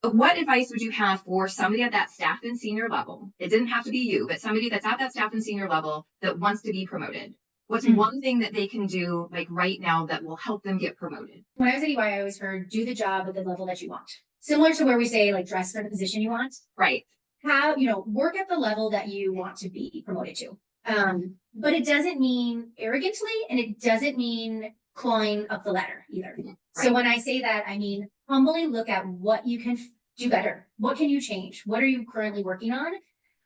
What advice would you have for somebody at that staff and senior level? It didn't have to be you, but somebody that's at that staff and senior level that wants to be promoted. What's one thing that they can do like right now that will help them get promoted? When I was at EY, I always heard, do the job at the level that you want. Similar to where we say, like, dress for the position you want. Right. Work at the level that you want to be promoted to. But it doesn't mean arrogantly, and it doesn't mean clawing up the ladder either. Right. So when I say that, I mean, humbly look at what you can do better. What can you change? What are you currently working on?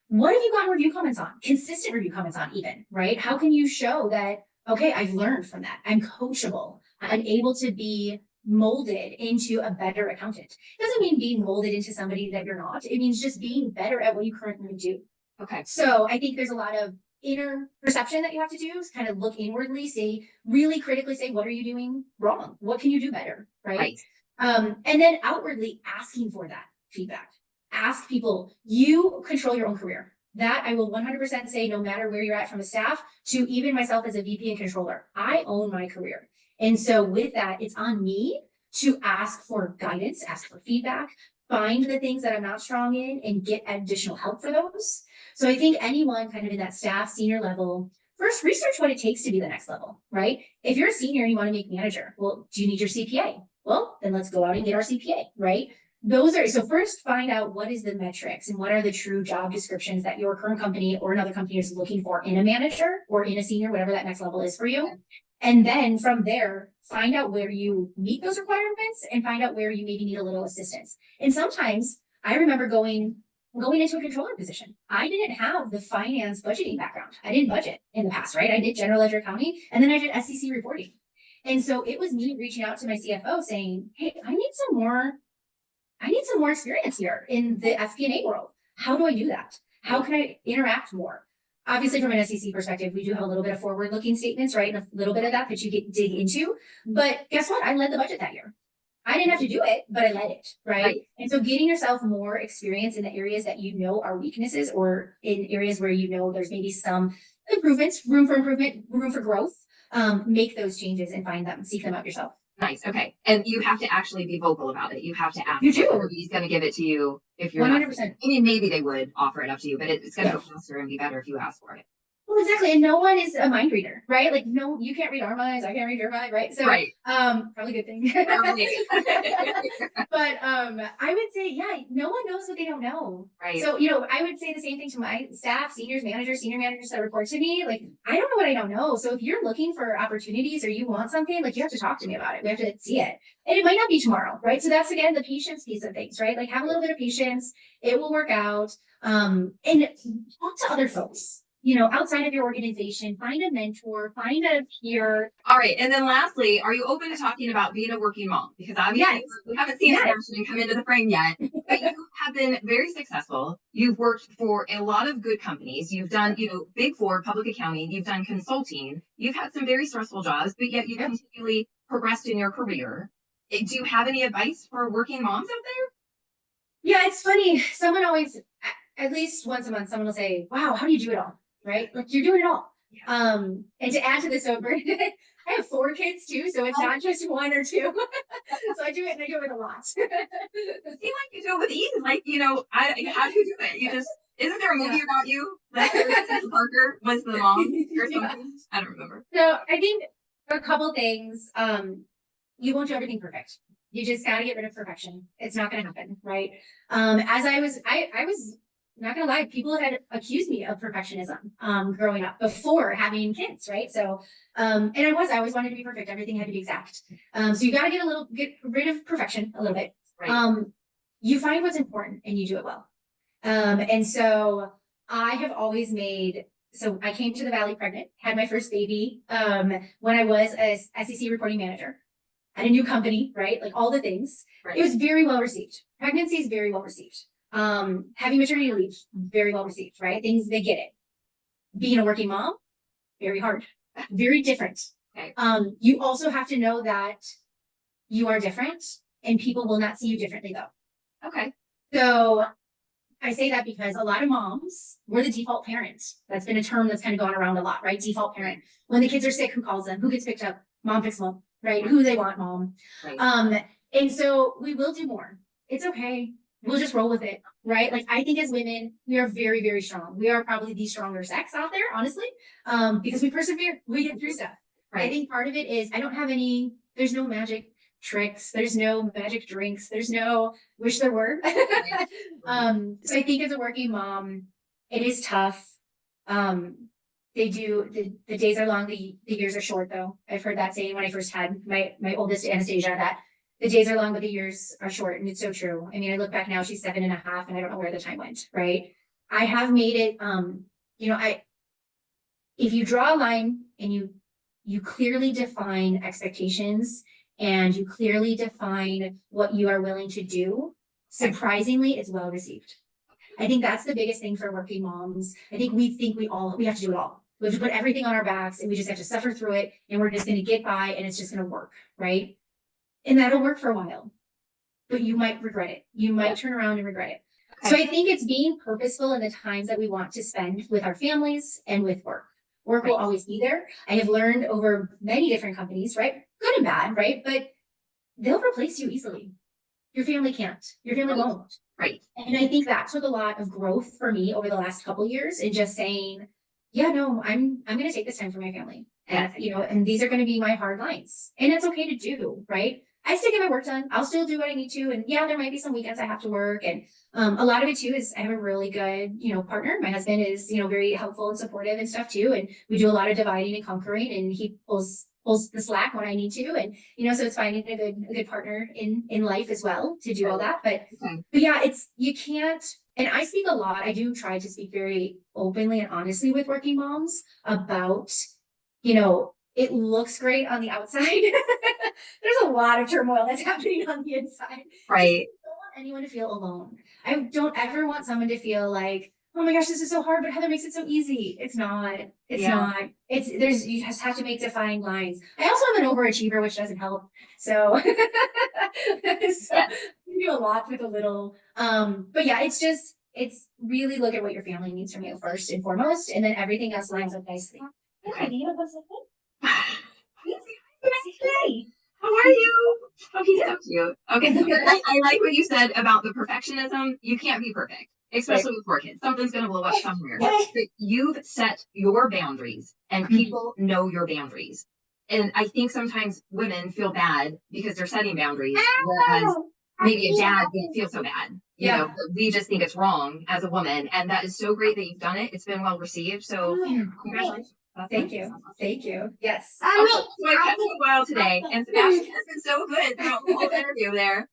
What have you gotten review comments on? Consistent review comments on even, right? How can you show that, okay, I've learned from that. I'm coachable. I'm able to be molded into a better accountant. It doesn't mean being molded into somebody that you're not. It means just being better at what you currently do. Okay. So I think there's a lot of inner perception that you have to do, is kind of look inwardly, say, really critically say, what are you doing wrong? What can you do better? Right. And then outwardly asking for that feedback. Ask people, you control your own career. That I will 100% say, no matter where you're at, from a staff to even myself as a VP and controller, I own my career. And so with that, it's on me to ask for guidance, ask for feedback, find the things that I'm not strong in and get additional help for those. So I think anyone kind of in that staff senior level, first research what it takes to be the next level, right? If you're a senior and you want to make manager, well, do you need your CPA? Well, then let's go out and get our CPA, right? So first find out what is the metrics and what are the true job descriptions that your current company or another company is looking for in a manager or in a senior, whatever that next level is for you. And then from there, find out where you meet those requirements and find out where you maybe need a little assistance. And sometimes I remember going into a controller position. I didn't have the finance budgeting background. I didn't budget in the past, right? I did general ledger accounting and then I did SEC reporting. And so it was me reaching out to my CFO saying, hey, I need some more experience here in the FP&A world. How do I do that? How can I interact more? Obviously, from an SEC perspective, we do have a little bit of forward-looking statements, right? And a little bit of that you dig into. But guess what? I led the budget that year. I didn't have to do it, but I led it, right? And so getting yourself more experience in the areas that you know are weaknesses, or in areas where you know there's maybe some improvements, room for improvement, room for growth, make those changes and find them, seek them out yourself. Nice. Okay. And you have to actually be vocal about it. You have to ask. You do. Nobody's going to give it to you if you're 100%. I mean, maybe they would offer it up to you, but it's going to go faster and be better if you ask for it. Well, exactly. And no one is a mind reader, right? Like, no, you can't read our minds. I can't read your mind, right? So, probably a good thing. But I would say, yeah, no one knows what they don't know. Right. So, I would say the same thing to my staff, seniors, managers, senior managers that report to me. Like, I don't know what I don't know. So if you're looking for opportunities or you want something, like, you have to talk to me about it. We have to see it. And it might not be tomorrow, right? So that's, again, the patience piece of things, right? Like, have a little bit of patience. It will work out. And talk to other folks. Outside of your organization, find a mentor, find a peer. All right. And then lastly, are you open to talking about being a working mom? Because obviously we haven't seen Sebastian come into the frame yet, but you have been very successful. You've worked for a lot of good companies. You've done, Big Four public accounting. You've done consulting. You've had some very stressful jobs, but yet you continually progressed in your career. Do you have any advice for working moms out there? Yeah, it's funny. Someone always, at least once a month, someone will say, wow, how do you do it all? Right? Like, you're doing it all. Yeah. And to add to this over, I have 4 kids too, so it's not just 1 or 2. So I do it, and I do it a lot. It seems like you do it with ease. Like, how do you do it? You just, isn't there a movie about you? Like, Parker was the mom or something? I don't remember. So I think a couple things. You won't do everything perfect. You just got to get rid of perfection. It's not going to happen, right? As I was not gonna lie, people had accused me of perfectionism growing up before having kids, right? So, and I always wanted to be perfect. Everything had to be exact. So you got to get rid of perfection a little bit. Right. You find what's important and you do it well. And so I have always so I came to the Valley pregnant, had my first baby when I was a SEC reporting manager at a new company, right? Like all the things. Right. It was very well received. Pregnancy is very well received. Having maternity leave, very well received, right? They get it. Being a working mom, very hard, very different. Okay. You also have to know that you are different and people will not see you differently though. Okay. So I say that because a lot of moms, we're the default parent. That's been a term that's kind of gone around a lot, right? Default parent. When the kids are sick, who calls them? Who gets picked up? Mom picks them up, right? Who they want, mom. Right. And so we will do more. It's okay. we'll just roll with it, right? Like, I think as women, we are very, very strong. We are probably the stronger sex out there, honestly, because we persevere, we get through stuff. Right. I think part of it is there's no magic tricks, there's no magic drinks, there's no wish there were. So I think as a working mom, it is tough. The days are long, the years are short, though. I've heard that saying when I first had my oldest, Anastasia, that the days are long, but the years are short. And it's so true. I mean, I look back now, she's 7.5, and I don't know where the time went, right? I have made it, if you draw a line and you clearly define expectations and you clearly define what you are willing to do, surprisingly, it's well received. I think that's the biggest thing for working moms. I think we have to do it all. We have to put everything on our backs and we just have to suffer through it and we're just going to get by and it's just going to work, right? And that'll work for a while, but you might regret it. You might turn around and regret it. Okay. So I think it's being purposeful in the times that we want to spend with our families and with work. Work will always be there. I have learned over many different companies, right? Good and bad, right? But they'll replace you easily. Your family can't. Your family won't. Right. And I think that took a lot of growth for me over the last couple of years in just saying, yeah, no, I'm going to take this time for my family. And, and these are going to be my hard lines. And it's okay to do, right? I still get my work done. I'll still do what I need to. And yeah, there might be some weekends I have to work. And a lot of it too is I have a really good, partner. My husband is, very helpful and supportive and stuff too. And we do a lot of dividing and conquering and he pulls the slack when I need to. And, so it's finding a good partner in life as well to do all that. But yeah, you can't, and I speak a lot. I do try to speak very openly and honestly with working moms about, it looks great on the outside. There's a lot of turmoil that's happening on the inside. Right. I don't want anyone to feel alone. I don't ever want someone to feel like, oh my gosh, this is so hard, but Heather makes it so easy. It's not. It's not. You just have to make defined lines. I also am an overachiever, which doesn't help. So, you do a lot with a little. But yeah, it's really look at what your family needs from you first and foremost, and then everything else lines up nicely. Okay. How are you? Oh, he's so cute. Okay. I like what you said about the perfectionism. You can't be perfect, especially with 4 kids. Something's going to blow up somewhere. But you've set your boundaries and people know your boundaries. And I think sometimes women feel bad because they're setting boundaries, whereas maybe a dad didn't feel so bad. But we just think it's wrong as a woman. And that is so great that you've done it. It's been well received. So congratulations. Thank you. Thank you. Yes. So I kept you a while today, and Sebastian has been so good throughout the whole interview there.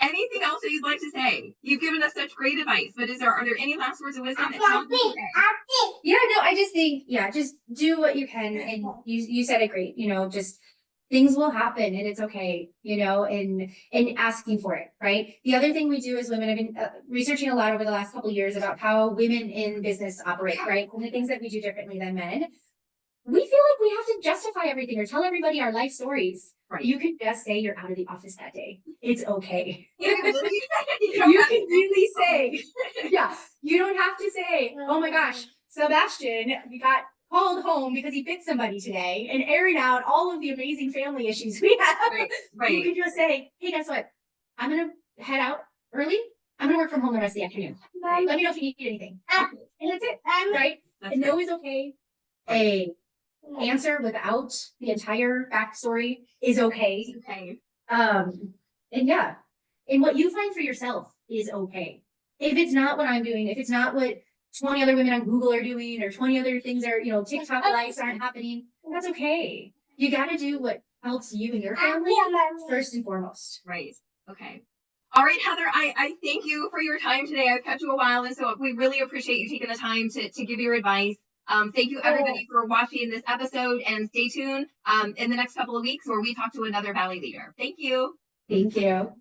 Anything else that you'd like to say? You've given us such great advice, but are there any last words of wisdom? Yeah, no, I just think, just do what you can. And you said it great, just things will happen and it's okay, and asking for it, right? The other thing we do as women, I've been researching a lot over the last couple of years about how women in business operate, right? And the things that we do differently than men. We feel like we have to justify everything or tell everybody our life stories. Right. You can just say you're out of the office that day. It's okay. You can really say, you don't have to say, oh my gosh, Sebastian, we got called home because he bit somebody today and airing out all of the amazing family issues we have. Right. You can just say, hey, guess what? I'm going to head out early. I'm going to work from home the rest of the afternoon. Let me know if you need anything. And that's it. Right? And no is okay. Answer without the entire backstory is okay. And what you find for yourself is okay. If it's not what I'm doing, if it's not what 20 other women on Google are doing, or 20 other things are, TikTok likes aren't happening, that's okay. You got to do what helps you and your family first and foremost. Right. Okay. All right, Heather, I thank you for your time today. I've kept you a while, and so we really appreciate you taking the time to give your advice. Thank you, everybody, for watching this episode, and stay tuned in the next couple of weeks where we talk to another Valley leader. Thank you. Thank you.